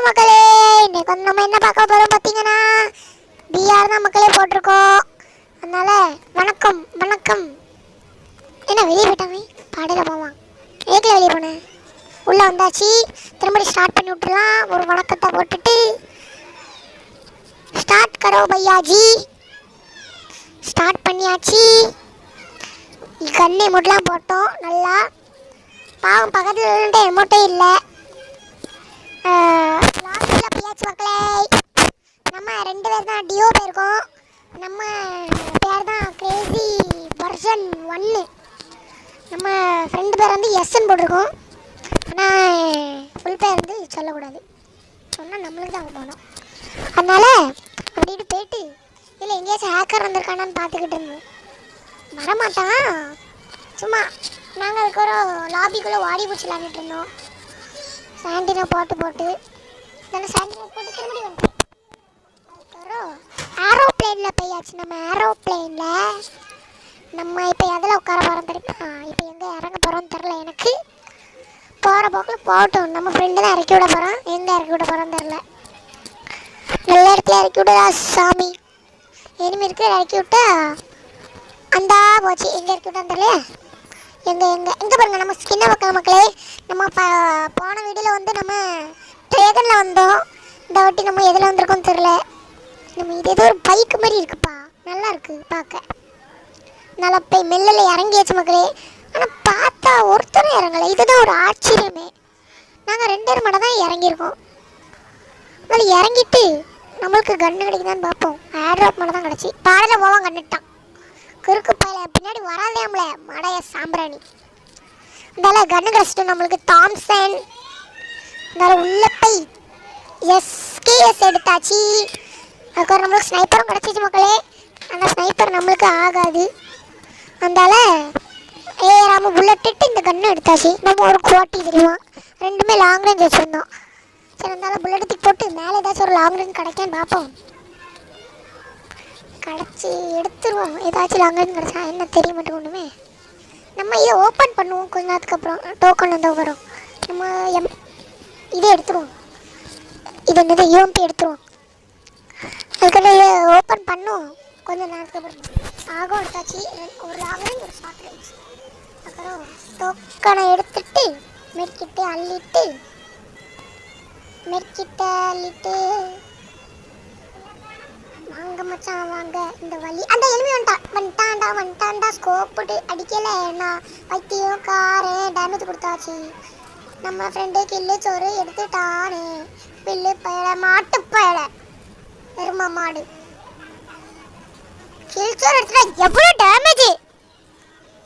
வணக்கம் மக்களே. இன்னைக்கு வந்து நம்ம என்ன பார்க்க போறோம் பார்த்தீங்கன்னா பிஆர் தான் மக்களே போட்டிருக்கோம். அதனால வணக்கம் வணக்கம். என்ன வெளியே போயிட்டாங்க பாடல போவா ஏக்கில் வெளியே போனேன். உள்ளே வந்தாச்சு. திரும்ப ஸ்டார்ட் பண்ணி விட்டுலாம். ஒரு வணக்கத்தை போட்டுட்டு ஸ்டார்ட் கரோ பையாஜி. ஸ்டார்ட் பண்ணியாச்சு. கண்ணை மட்டும் போட்டோம் நல்லா. பாவம் பக்கத்தில் எமௌண்ட்டே இல்லை. லாஸ்ட்டில் போயாச்சு மக்களே. நம்ம 2 பேர் தான் டியோ போயிருக்கோம். நம்ம பேர் தான் கிரேசி வெர்ஷன் 1. நம்ம ஃப்ரெண்டு பேர் வந்து எஸ்ன்னு போட்டிருக்கோம். ஆனால் ஃபுல் பேர் வந்து சொல்லக்கூடாது, சொன்னால் நம்மளுக்கு தான் போகணும். அதனால் அப்படின்ட்டு போயிட்டு இல்லை எங்கேயாச்சும் ஹேக்கர் வந்திருக்கானான்னு பார்த்துக்கிட்டு இருந்தோம். வரமாட்டான். சும்மா நாங்கள் அதுக்கு ஒரு லாபிக்குள்ளே வாடி பூச்சி விளாண்டுட்டு இருந்தோம். சாண்டினை போட்டு இதெல்லாம் சாண்டினை போட்டு திரும்பி வந்துட்டேன். அதுக்கப்புறம் ஏரோப்ளேனில் போயாச்சு. நம்ம ஏரோப்ளேனில் நம்ம இப்போ எதில் உட்கார போகிறோம் தெரியுமா? இப்போ எங்கே இறங்க போகிறோன்னு தெரில எனக்கு. போகிற போக்கில் போகட்டும். நம்ம ஃப்ரெண்டு தான் இறக்கி விட போகிறோம். எங்கே இறக்கி விட போகிறோன்னு தெரில. நல்ல இடத்துல இறக்கி விடுதா சாமி. இனிமே இருக்கிற இறக்கி விட்டா அந்த போச்சு. எங்கே இறக்கி விட்டான்னு தெரியல. எங்கே பாருங்கள் நம்ம ஸ்கின்னை பார்க்கலாம் மக்களே. நம்ம போன வீடியோவில் வந்து நம்ம ட்ரேகனில் வந்தோம். இந்த வாட்டி நம்ம எதில் வந்திருக்கோம்னு தெரில. நம்ம இது ஏதோ ஒரு பைக்கு மாதிரி இருக்குப்பா, நல்லா இருக்குது பார்க்க. நல்லா போய் மெல்லில் இறங்கியாச்சு மக்களே. ஆனால் பார்த்தா ஒருத்தரும் இறங்கலை. இதுதான் ஒரு ஆச்சரியமே. நாங்கள் 2 பேர் மட்டும் தான் இறங்கியிருக்கோம். அதனால் இறங்கிட்டு நம்மளுக்கு கன்று கிடைக்குதான்னு பார்ப்போம். ஏர்ட்ராப் மட்டும் தான் கிடச்சி. பாடல போவான் கண்ணுட்டான். குறுக்கு பையில பின்னாடி வராதேம்ல மடைய சாம்பிராணி. அதனால் கன்று கிடச்சிட்டு நம்மளுக்கு தாம்சன். அதனால் உள்ள போய் எஸ்கேஎஸ் எடுத்தாச்சு. அதுக்கப்புறம் நம்மளுக்கு ஸ்னைப்பரும் கிடச்சிச்சு மக்களே. அந்த ஸ்னைப்பர் நம்மளுக்கு ஆகாது. அதனால் ஏறாமல் புல்லட்டிட்டு இந்த கன்று எடுத்தாச்சு. நம்ம ஒரு குவாட்டி தெரியுமா, 2மே லாங் ரேஞ்ச் வச்சுருந்தோம். சரி அதனால் புல்லட் தூக்கி போட்டு மேலே ஏதாச்சும் ஒரு லாங் ரேஞ்ச் கிடைக்கான்னு பார்ப்போம். கிடச்சி எடுத்துருவோம். ஏதாச்சும் லாங் ரேஞ்ச் கிடச்சா என்ன தெரிய மாட்டேங்க ஒன்றுமே. நம்ம இதை ஓப்பன் பண்ணுவோம் கொஞ்ச நேரத்துக்கு அப்புறம். டோக்கன் வந்து வரும். நம்ம இதை எடுத்துருவோம். இது என்னது யூஎம்பி எடுத்துருவோம். அதுக்கப்புறம் இதை ஓப்பன் பண்ணுவோம் கொஞ்சம் நேரத்துக்கு அப்புறம். ஆகும் எடுத்தாச்சு. ஒரு லாங் ரேஞ்ச் ஒரு ஷார்ட் ரேஞ்ச். அப்புறம் டோக்கனை எடுத்துட்டு மெர்க்கிட்டு அள்ளிட்டு வாங்க மச்சான் வாங்க. இந்த வழி அந்த எலுமி வந்துட்டான்டா. ஸ்கோப் போட்டு அடிக்கலை. நான் வைத்தியம் காரே டேமேஜ் கொடுத்தாச்சு. நம்ம ஃப்ரெண்டு கில்லு சோறு எடுத்துட்டானே. பில்லு பயலை மாட்டு பயலை பெருமா மாடு கில் சோறு எடுத்துட்டா எவ்வளோ டேமேஜ்.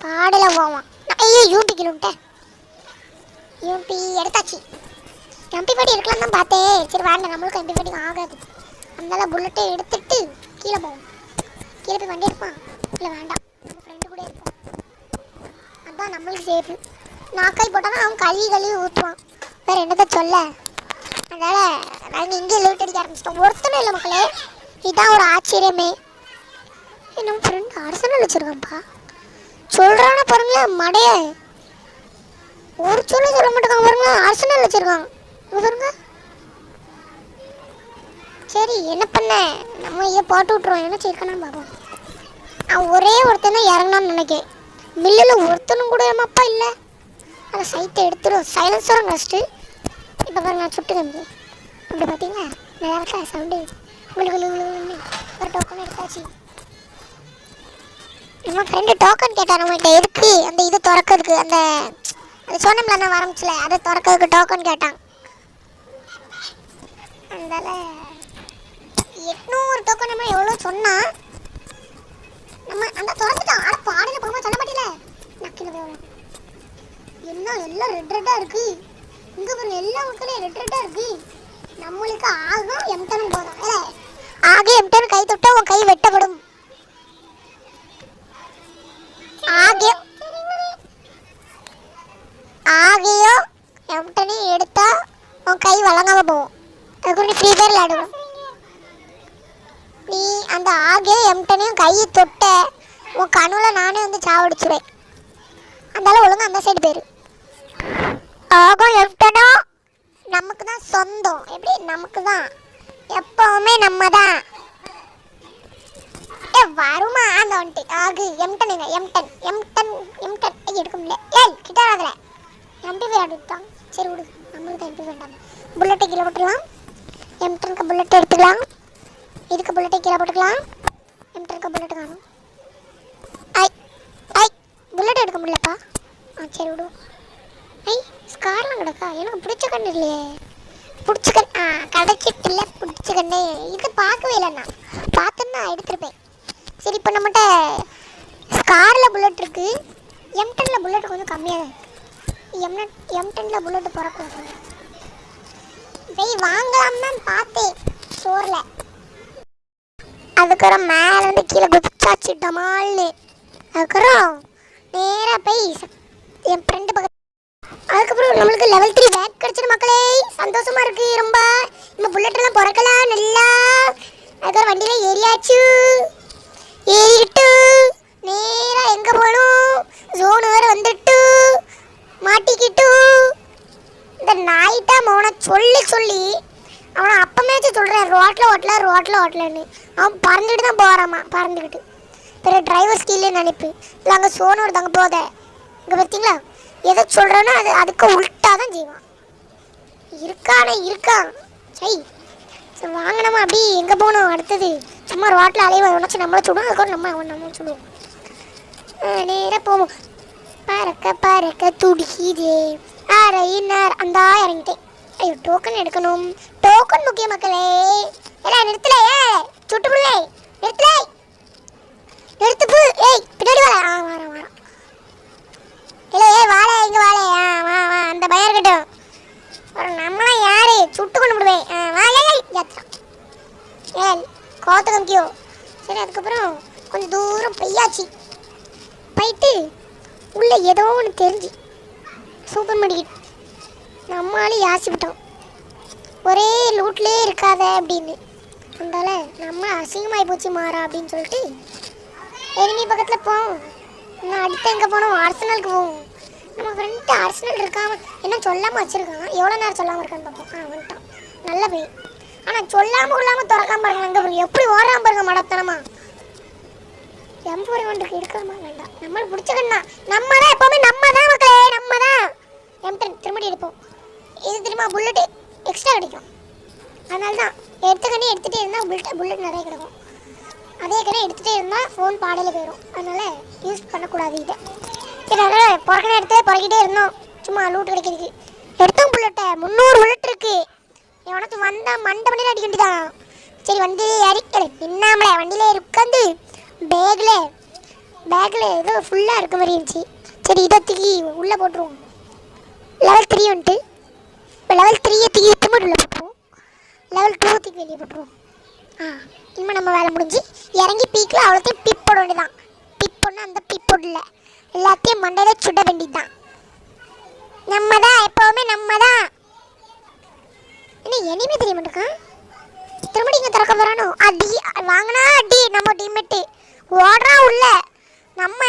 பாடல போவான். ஐயோ யூபி கிலோட்டேன். யூபி எடுத்தாச்சு. எம்பி படி இருக்கலாம் தான் பார்த்தேன். சரி வேண்டாம், நம்மளுக்கு எம்பி படி ஆகாது. அதனால புல்லட்டை எடுத்துட்டு கீழே போவோம். கீழே போய் வண்டி எடுப்பான். இல்லை வேண்டாம், நம்ம ஃப்ரெண்டு கூட இருப்போம். அதுதான் நம்மளுக்கு சேஃபு. நாக்காய் போட்டாலும் அவன் கழுவி ஊற்றுவான். வேறு என்னத்தை சொல்ல. அதனால் நாங்கள் இங்கே லூட் அடிக்க ஆரம்பிச்சிட்டோம். ஒருத்தனும் இல்லை மக்களே. இதுதான் ஒரு ஆச்சரியமே. நம்ம ஃப்ரெண்டு அரசனல் வச்சுருக்கான்ப்பா. சொல்கிறானா பாருங்களேன் மடைய. ஒரு சொல்ல மாட்டேங்கான் பாருங்க. அரசனல் வச்சுருக்கான் பாருங்க. சரி என்ன பண்ண, நம்ம இதை போட்டு விட்ருவோம். என்ன சேர்க்கணும்னு பார்ப்போம். அவன் ஒரே ஒருத்தன் தான் இறங்கினான்னு நினைக்கிறேன். மில்லில் ஒருத்தனும் கூட ஏமாப்பா இல்லை. அதை சைட்டை எடுத்துடும். சைலன்ஸரும் ஃபஸ்ட்டு. இப்போ பாருங்க நான் சுட்டு கம்பி அப்படி பார்த்தீங்களா நல்லா இருக்கா சவுண்டு. உங்களுக்கு ஒரு டோக்கன் எடுத்தாச்சு. நம்ம ஃப்ரெண்டு டோக்கன் கேட்டால் நம்மகிட்ட எதுக்கு அந்த இது திறக்கிறதுக்கு அந்த அது சொன்னோம்ல நான் ஆரம்பிச்சல அதை திறக்கிறதுக்கு டோக்கன் கேட்டான். அதனால 800 டோக்கன் நம்ம எவ்வளோ சொன்னால் நம்ம அந்த திறந்துட்டோம். ஆட பாடல போகாம சொல்ல மாட்டேல நக்கில போய் எல்லாம் ரெட்டாக இருக்குது. இங்கே பாருங்க எல்லா மக்களையும் ரெட்டாக இருக்குது. நம்மளுக்கு ஆகும் எம்டனும் போதும். இல்லை ஆக எம்டன் கை தொட்டா உன் கை வெட்டப்படும். ஆகையோ எம்டனே எடுத்தா உன் கை வழங்காமல் போகும். அதுக்கு நீ ஃப்ரீ ஃபயர் விளையாடுவோம். நீ அந்த ஆகிய எம்டனையும் கையை தொட்ட உன் கனவுல நானே வந்து சாவடிச்சுடுவேன். அதனால ஒழுங்காக அந்த சைடு போயிரு. ஆகும் எம்டனோ நமக்கு தான் சொந்தம். எப்படி நமக்கு தான் எப்பவுமே நம்ம தான். வருமா அந்த வந்துட்டு ஆகு எம்டனுங்க எம்டன் எம்டன் எம்டன் எடுக்க முடியல. ஏய் கிட்ட வராதுல எம்டி விளையாடுட்டான். சரி விடு, நம்மளுக்கு தான் எம்டி வேண்டாம். புல்லட்டை கீழே போட்டுக்கலாம். எம்டனுக்கு புல்லட் எடுத்துக்கலாம். இதுக்கு புல்லட்டை கீழே போட்டுக்கலாம். எம்டனுக்கு புல்லட் காணும். ஐ ஐ புல்லட் எடுக்க முடியலப்பா. சரி விடு. ஐ ஸ்கார்லாம் கிடக்கா, எனக்கு பிடிச்ச கண்ணு இல்லையே. பிடிச்ச கண் கிடைச்சிட்டு இல்லை பிடிச்ச கண்ணு. இது பார்க்கவே இல்லைண்ணா, பார்த்தேன்னா எடுத்துருப்பேன். சரி இப்போ நம்மகிட்ட ஸ்காரில் புல்லட் இருக்குது. எம்டனில் புல்லட் கொஞ்சம் கம்மியாக தான் இருக்குது. எம்டனில் புல்லட் பிறக்கும். போய் வாங்கலாம் தான் பார்த்தேன் ஸ்டோரில். அதுக்கப்புறம் மேலேருந்து கீழே குதிச்சாச்சு டமால்னு. அதுக்கப்புறம் நேராக போய் என் ஃப்ரெண்டு பக்கத்து. அதுக்கப்புறம் நம்மளுக்கு லெவல் 3 பேக் கிடச்சிடும் மக்களே. சந்தோஷமாக இருக்குது ரொம்ப. நம்ம புல்லட்டெல்லாம் பிறக்கலாம் நல்லா. அதுக்கப்புறம் வண்டியில் ஏறியாச்சு. ஏறிட்டு நேராக எங்கே போகணும், ஜோனு வேறு வந்துட்டு மாட்டிக்கிட்டு. இந்த நாயிட்டா மௌன சொல்லி சொல்லி அவனை அப்பமேச்சும் சொல்கிறேன் ரோட்டில் ஓட்டலன்னு. அவன் பறந்துக்கிட்டு தான் போகிறாமா, பறந்துக்கிட்டு. பிற டிரைவர் ஸ்கீல்னு நினைப்பு இல்லை. அங்கே சோனு ஒருத்தங்க போத இங்கே பார்த்தீங்களா, எதை சொல்கிறேன்னா அதுக்கு உள்ட்டாக தான் செய்வான். இருக்கான். சரி வாங்கினோமா அப்படி எங்கே போகணும் அடுத்தது. சும்மா ரோட்டில் அலைவ உனச்சு நம்மளை சொல்லுவோம். அதுக்கப்புறம் நம்ம சொல்லுவோம். நேராக போவோம். பறக்க துடிக்குது அரையினார் அந்த இறங்கிட்டேன். ஐயோ டோக்கன் எடுக்கணும். டோக்கன் முக்கிய மக்களே. எல்லாம் நிறுத்தலையே சுட்டுப்புள்ளே நிறுத்தலை நிறுத்துப்பு. ஏய் பின்னாடி வரேன். இல்லை வாழை இங்கே வாழை. வா அந்த பயம் இருக்கட்டும். நம்மளாம் யாரு சுட்டு கொண்டு விடுவேன். கோத்த கம்பியோ. சரி அதுக்கப்புறம் கொஞ்சம் தூரம் பெய்யாச்சு. போயிட்டு உள்ளே ஏதோ ஒன்று தெரிஞ்சு சூப்பர் மார்க்கெட். நம்மளால யாசிவிட்டோம் ஒரே லூட்லேயே இருக்காத அப்படின்னு. அதனால நம்ம அசிங்கமாகி போச்சு மாறா அப்படின்னு சொல்லிட்டு எனிமி பக்கத்தில் போவோம். நான் அடுத்து எங்கே போனோம், ஆர்சனலுக்கு போவோம். நம்ம ஃப்ரெண்டு ஆர்சனல் இருக்காம என்ன சொல்லாமல் வச்சுருக்கான். எவ்வளோ நேரம் சொல்லாமல் இருக்கான்னு பார்ப்போம். வந்துட்டான் நல்ல போய். ஆனால் சொல்லாமல் திறக்காம பாருங்க. அங்கே பாருங்க எப்படி ஓடுறாம பாருங்க மடத்தனமா. M41 எடுக்கலாமா வேண்டாம். நம்மளுக்கு பிடிச்சக்கண்ணா நம்ம தான் எப்போவுமே நம்ம தான் மக்களே. நம்ம தான் M10 திரும்படி எடுப்போம். இது திரும்ப புல்லட்டு எக்ஸ்ட்ரா கிடைக்கும். அதனால தான் எடுத்துகிட்டே இருந்தால் புல்லட் நிறைய கிடைக்கும். அதே எடுத்துகிட்டே இருந்தால் ஃபோன் பாடையில் போயிடும். அதனால் யூஸ் பண்ணக்கூடாது இதை. அதனால் பிறக்கிட்டே இருந்தோம் சும்மா லூட் கிடைக்கிறதுக்கு. எடுத்தோம் புல்லட்டை 300 புல்லட் இருக்குது. உனக்கு வந்தால் மண்டை மண்டியில் அடிக்க வேண்டியதான். சரி வண்டியிலே அடிக்கலை என்னாமல வண்டியிலே உட்காந்து பேக்கில் ஏதோ ஃபுல்லாக இருக்க மாதிரி இருந்துச்சு. சரி இதை தூக்கி உள்ளே போட்டுருவோம். லெவல் 3 வந்துட்டு இப்போ லெவல் 3 தூக்கி மட்டும் உள்ளே போட்டுருவோம். லெவல் 2 தூக்கி வெளியே போட்டுருவோம். இனிமேல் நம்ம வேலை முடிஞ்சு இறங்கி பீக்கில் அவ்வளோத்தையும் பிப் போட வேண்டியதான். பிப் போடணும் அந்த பிப் போடல எல்லாத்தையும் மண்டையில் சுட வேண்டியதுதான். நம்ம தான் எப்போவுமே நம்ம தான். இன்னும் எனிமே தெரிய மாட்டேக்கான். திரும்ப இங்கே திறக்க போகிறானோ அடி வாங்கினா அடி. நம்ம டீம்மேட்டு ஓடுறான் உள்ள. நம்ம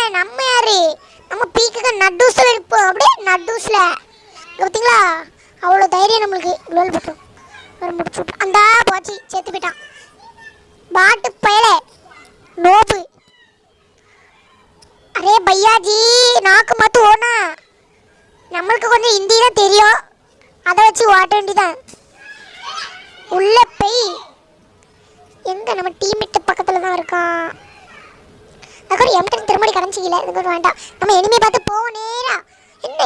யாரு நம்ம பீக்குக்கு நட்டூஸில் இருப்போம். அப்படியே நட்டூஸில் பார்த்தீங்களா அவ்வளோ தைரியம் நம்மளுக்கு. குளோல் போட்டோம் வர முடிச்சு விட்டோம். அந்த போச்சு சேர்த்து போயிட்டான் பாட்டு பயல நோபு. அரே பையாஜி நாக்கு மத்து ஓனா. நம்மளுக்கு கொஞ்சம் ஹிந்தி தான் தெரியும், அதை வச்சு ஓட்ட வேண்டிதான். உள்ள போய் எங்க நம்ம டீம்மேட் பக்கத்தில் தான் இருக்கான். அதுக்கப்புறம் M10 திரும்படி கடைஞ்சிக்கல. இதுக்கு வேண்டாம். நம்ம எனிமே பார்த்து போவோம் நேரா. என்ன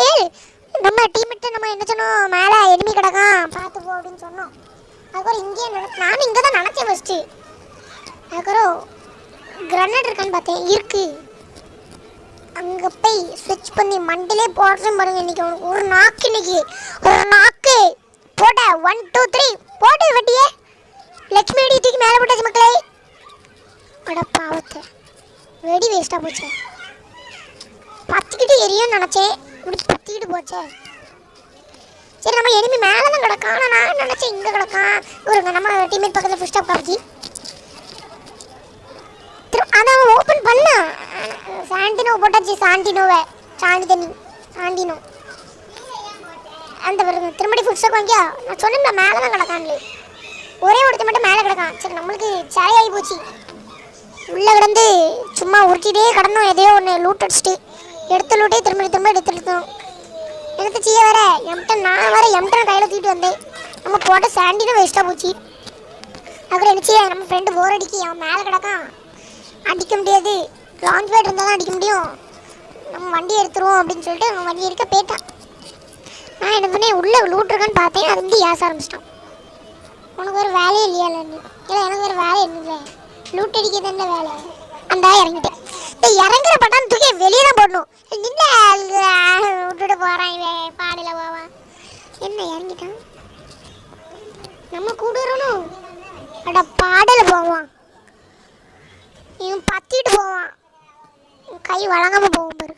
நம்ம டீம்மேட்டு நம்ம என்ன சொன்னோம், மேலே எனிமி கிடக்கான் பார்த்து போ அப்படின்னு சொன்னோம். அதுக்கப்புறம் இங்கேயே நானும் இங்கே தான் நினச்சேன் ஃபஸ்ட்டு. அதுக்கப்புறம் கிரனேட் இருக்கான்னு பார்த்தேன், இருக்கு. அங்கே போய் ஸ்விட்ச் பண்ணி மண்டிலே போடுறேன் பாருங்க. இன்னைக்கு ஒரு நாக்கு போட்ட 1 2 3 போட்டு வெட்டியே லட்சுமி வெடி தூக்கி மேலே போட்டாச்சு மக்களே. அட பாவத்தை வெடி வேஸ்ட்டாக போச்சு. பத்திக்கிட்டு எரியும் நினச்சேன், முடிச்சு பத்திக்கிட்டு போச்சே. சரி நம்ம எனிமி மேலே தான் கிடக்கான். ஆனால் நான் நினச்சேன் இங்கே கிடக்கான். ஒரு நம்ம டீம்மேட் பக்கத்தில் ஃபுல் ஸ்டாப் காமிச்சு அதை அவன் ஓப்பன் பண்ணா. சாண்டினோ போட்டாச்சு. சாண்டினோ அந்த திரும்படி ஃபுட் ஸ்டாக் வாங்கியா நான் சொன்னேன் மேலே தான் கிடக்கான்லே ஒரே ஒருத்த மட்டும் மேலே கிடக்கான். சரி நம்மளுக்கு சாயாகி போச்சு. உள்ளே கிடந்து சும்மா உருட்டிகிட்டே கிடந்தோம். எதையோ ஒன்று லூட் அடிச்சுட்டு எடுத்து லூட்டே திரும்ப எடுத்துட்டோம். எடுத்து செய்ய வேற எம்டன் நான் வேறு எம்டன் கையில் தூக்கிட்டு வந்தேன். நம்ம போட்ட சாண்டினும் வேஸ்ட்டாக போச்சு. அப்புறம் என்ன செய்ய நம்ம ஃப்ரெண்டு போர் அடிக்கி அவன் மேலே கிடக்கான். அடிக்க முடியாது, லான்ச் பேட் இருந்தால் தான் அடிக்க முடியும். நம்ம வண்டி எடுத்துருவோம் அப்படின்னு சொல்லிட்டு அவன் வண்டி எடுக்க போயிட்டான். நான் என்ன பண்ணேன் உள்ளே லூட் இருக்கான்னு பார்த்தேன். அது வந்து ஏச ஆரம்பிச்சிட்டான். உனக்கு ஒரு வேலையே இல்லையா இல்லை எனக்கு ஒரு வேலை இல்லை லூட் அடிக்க தானே வேலை அந்த இறங்கிட்டேன். இறங்குற பட்டான்னு தூக்கி வெளியே தான் போடணும். நின்று விட்டுட்டு போகிறான் இவன் பாடையில் போவான். என்ன இறங்கிட்டான் நம்ம கூடுறோம். அட பாடையில் போவான் இவன் பத்திட்டு போவான். கை வழங்காமல் போவோம் பாரு.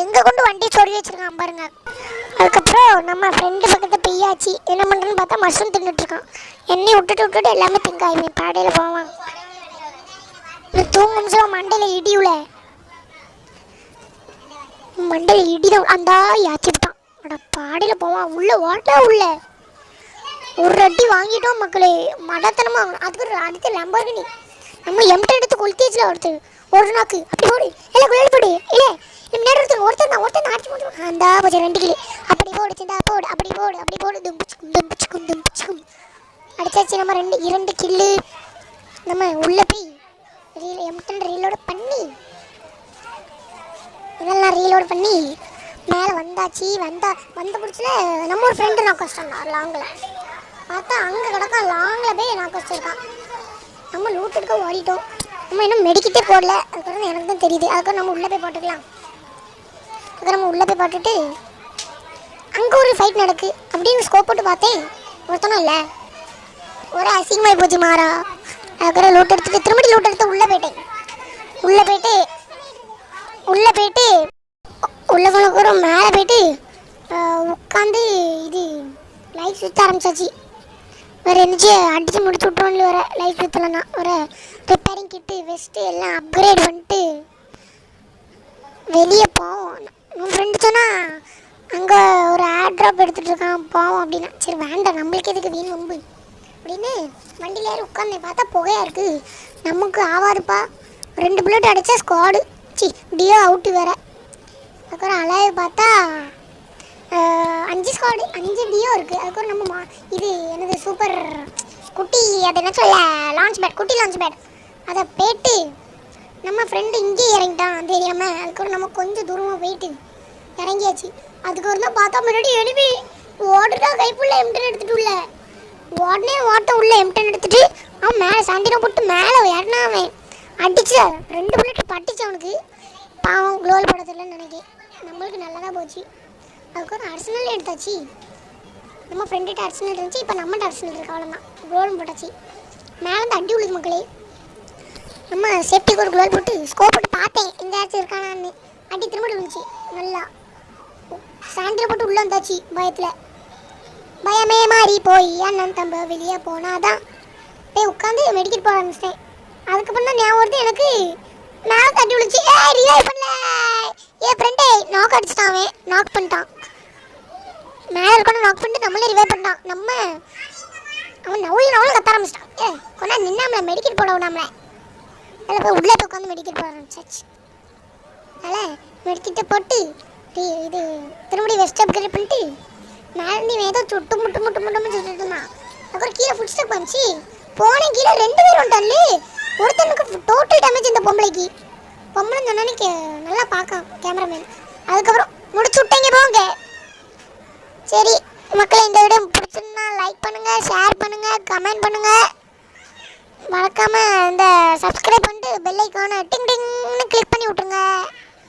எங்கே கொண்டு வண்டி சொல்லி வச்சுருக்கான் பாருங்க. அதுக்கப்புறம் நம்ம ஃப்ரெண்டு பக்கத்தை பெய்யாச்சு. என்ன பண்ணுறேன்னு பார்த்தா மஷ்ரூம் தின்னுட்டுருக்கான். எண்ணெய் விட்டுட்டு எல்லாமே திங்காயுமே பாடையில் போவான். தூங்கும் சொல்ல மண்டையில் இடியுல மண்டையில் இடிதான் அந்த யாச்சிட்டான். அட பாடையில் போவான். உள்ள ஓட்டா உள்ள ஒரு அடி வாங்கிட்டோம் மக்களே. மடத்தனமா அதுக்கு அடுத்து லம்பர்கினி நம்ம எம்டன் எடுத்து கொளுத்திச்சில் ஒரு நாக்கு அப்படி போடு இல்லை குழல் போடு இல்லை நேரம் ஒருத்தர் ஆட்சி போட்டு அந்த கொஞ்சம் 2 கிலோ அப்படி போடு சிந்தா போடு அப்படி போடு தும்பிச்சுக்கும் அடிச்சாச்சு. நம்ம 2 கில்லு. நம்ம உள்ளே போய் எம்டன் ரீலோடு பண்ணி இதெல்லாம் ரீலோடு பண்ணி மேலே வந்தாச்சு. வந்த பிடிச்சல நம்ம ஒரு ஃப்ரெண்டு நான் கஷ்டம் லாங்கில் பார்த்தா அங்கே கிடக்கான். லாங்கில் போய் நான் கஷ்டம் நம்ம லூட் எடுக்க ஓடிட்டோம். நம்ம இன்னும் மெடிக்கிட்டே போடல. அதுக்கப்புறம் எனக்கு தான் தெரியுது. அதுக்கப்புறம் நம்ம உள்ளே போய் போட்டுக்கலாம். அதுக்கப்புறம் நம்ம உள்ளே போய் போட்டுட்டு அங்கே ஒரு ஃபைட் நடக்கு அப்படின்னு ஸ்கோப் போட்டு பார்த்தேன். ஒருத்தனும் இல்லை. ஒரு அசிங்கமாகி போச்சு மாறா. அதுக்கப்புறம் லூட் எடுத்துட்டு திரும்பி லூட் எடுத்து உள்ளே போயிட்டேன். உள்ளே போயிட்டு உள்ளே போனப்புறம் மேலே போயிட்டு உட்காந்து இது லைட் சுற்ற ஆரம்பிச்சாச்சு. வேறு என்னச்சு அடித்து முடிச்சு விட்டோன்னு வேறு லைட் சுற்றலன்னா ஒரு ரிப்பேரிங் கிட்டு வெஸ்ட்டு எல்லாம் அப்கிரேட் பண்ணிட்டு வெளியே போவோம். என் ஃப்ரெண்டு சொன்னால் அங்கே ஒரு ஏர் ட்ராப் எடுத்துகிட்டு இருக்கான் போவோம் அப்படின்னா. சரி வேண்டாம் நம்மளுக்கு எதுக்கு வீண் வம்பு அப்படின்னு வண்டியில் ஏறி உட்காந்து பார்த்தா புகையாக இருக்குது. நமக்கு ஆவாருப்பா 2 புல்லட் அடித்தா ஸ்குவாடு டியோ அவுட்டு வேறு. அதுக்கப்புறம் அலைய பார்த்தா 5 ஸ்குவாடு 5 டியோ இருக்குது. அதுக்கப்புறம் நம்ம இது எனது சூப்பர் குட்டி அது என்ன சொல்ல லான்ச் பேட் குட்டி லான்ச் பேட் அதை போயிட்டு நம்ம ஃப்ரெண்டு இங்கேயே இறங்கிட்டான் தெரியாமல். அதுக்கப்புறம் நம்ம கொஞ்சம் தூரமாக போயிட்டு இறங்கியாச்சு. அதுக்கப்புறம் தான் பார்த்தா முன்னாடி எழுப்பி ஓடுறா கைப்புள்ள எம்டன் எடுத்துகிட்டு உள்ள உடனே ஓட்ட உள்ள எம்டன் எடுத்துகிட்டு அவன் மேலே சாந்திரம் போட்டு மேலே ஏறினா அவன் அடிச்சு 2 புல்லட் பட்டுச்சு அவனுக்கு. பாவம் குளோல் படத்தில்லைன்னு நினைக்கிறேன். நம்மளுக்கு நல்லா தான் போச்சு. அதுக்கப்புறம் அர்சனல் எடுத்தாச்சு. நம்ம ஃப்ரெண்டுகிட்ட அர்சனல் இருந்துச்சு. இப்போ நம்மகிட்ட அர்சனல் இருக்கு. அவ்வளோதான் குளோலும் போட்டாச்சு. மேலே வந்து அடி விழுது மக்களே. நம்ம சேஃப்டிக்கு ஒரு குளோல் போட்டு ஸ்கோப் போட்டு பார்த்தேன் எங்கேயாச்சும் இருக்கானான்னு. அடி திரும்ப விழுந்துச்சு. நல்லா சாண்டில் போட்டு உள்ளே வந்தாச்சு. பயமே மாறி போய் அண்ணன் தம்ப வெளியே போனாதான் போய் உட்காந்து மெடிக்கெட் போட ஆரம்பிச்சிட்டேன். அதுக்கப்புறம் தான் ஞாபகம் வருது எனக்கு மேலே தட்டி விழுந்துச்சு. ரிவைவ் பண்ணல என் ஃப்ரெண்டே நாக் அடிச்சிட்டான். அவன் நாக் பண்ணிட்டான். மேலே இருக்கணும் நாக் பண்ணிட்டு நம்மளே ரிவைவ் பண்ணிட்டான். நம்ம அவன் நவுள் கத்த ஆரம்பிச்சிட்டான். கொண்டா நின்னாமல மெடிக்கெட் போட விடாமல அதில் போய் உள்ளே போய் உட்காந்து மெடிக்கெட் போட ஆரம்பிச்சாச்சு. அதனால் மெடிக்கெட்டை போட்டு இது திரும்படி வெஸ்ட் அப்கிரேட் பண்ணிட்டு மேலே ஏதோ சுட்டு முட்டு சுட்டுட்டு இருந்தான். அதுக்கப்புறம் கீழே ஃபுட் ஸ்டெப் வந்துச்சு. போன கீழே 2 பேர் வந்துட்டான்லே. ஒருத்தனுக்கு டோட்டல் டேமேஜ் இந்த பொம்பளைக்கு. பொம்பளை சொன்னானே நல்லா பார்க்கான் கேமராமேன். அதுக்கப்புறம் முடிச்சு விட்டீங்க போங்க. சரி மக்களை இந்த வீடியோ பிடிச்சிருந்தா லைக் பண்ணுங்கள், ஷேர் பண்ணுங்கள், கமெண்ட் பண்ணுங்கள். மறக்காமல் இந்த சப்ஸ்கிரைப் பண்ணிட்டு பெல் ஐக்கானை டிங் டிங்னு கிளிக் பண்ணி விட்ருங்க.